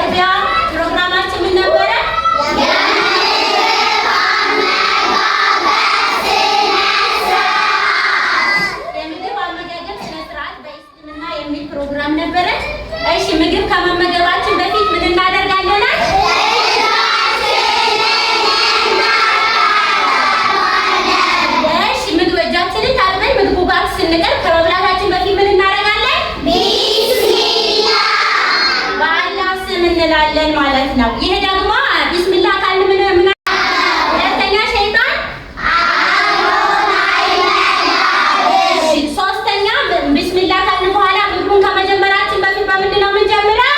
መግቢያ ፕሮግራማችን ምን ነበረ? የምግብ አመጋገብ ስነ ስርዓት በእስልምና የሚል ፕሮግራም ነበረ። እሺ ምግብ ከመመገባችን በፊት ምን እናደርጋለን? እሺ ምግብ እጃችንን ታጥበን ምግቡ ጋር ስንቀርብ ከመብላታችን በፊት ምን እናደርጋለን? ቢስሚላህ በአላህ ስም እንላለን ማለት ነው። ይሄ ደግሞ ቢስሚላህ ካልን ምን ሁለተኛ ሸይጣን አብሮን አይበላም። እሺ ሶስተኛ ቢስሚላህ ካልን በኋላ ምግቡን ከመጀመራችን በፊት በምንድን ነው የምንጀምረው?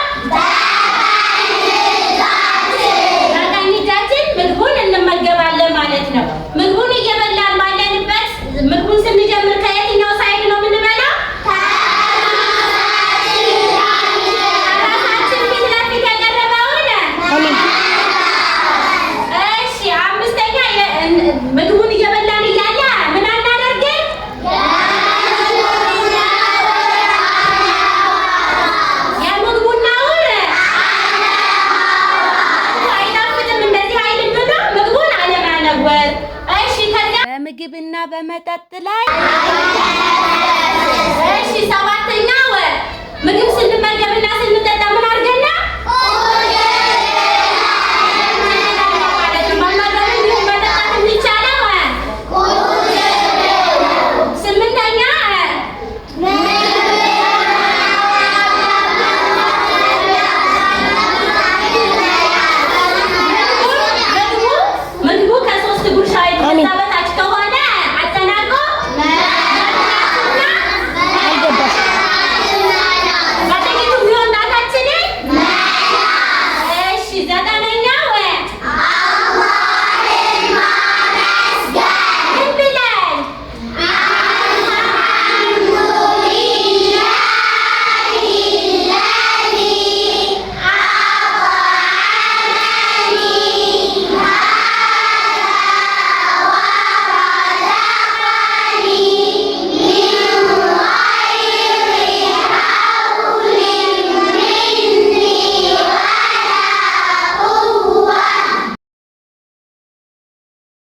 በቀኝ እጃችን ምግቡን እንመገባለን ማለት ነው። ምግቡን እየበላን ባለንበት ምግቡን ስንጀምር ከየትኛው ሳይድ ነው የምንበላው? ከራሳችን ፊት ለፊት የቀረበውን። እሺ አምስተኛ ምግቡን እየበላን እያለ ምን አናደርግም? የምግቡን ነውር አይጣፍጥም። እንደዚህ አይልም ብሎ ምግቡን አለማነወር። እሺ ከዚያ በምግብና በመጠጥ ላይ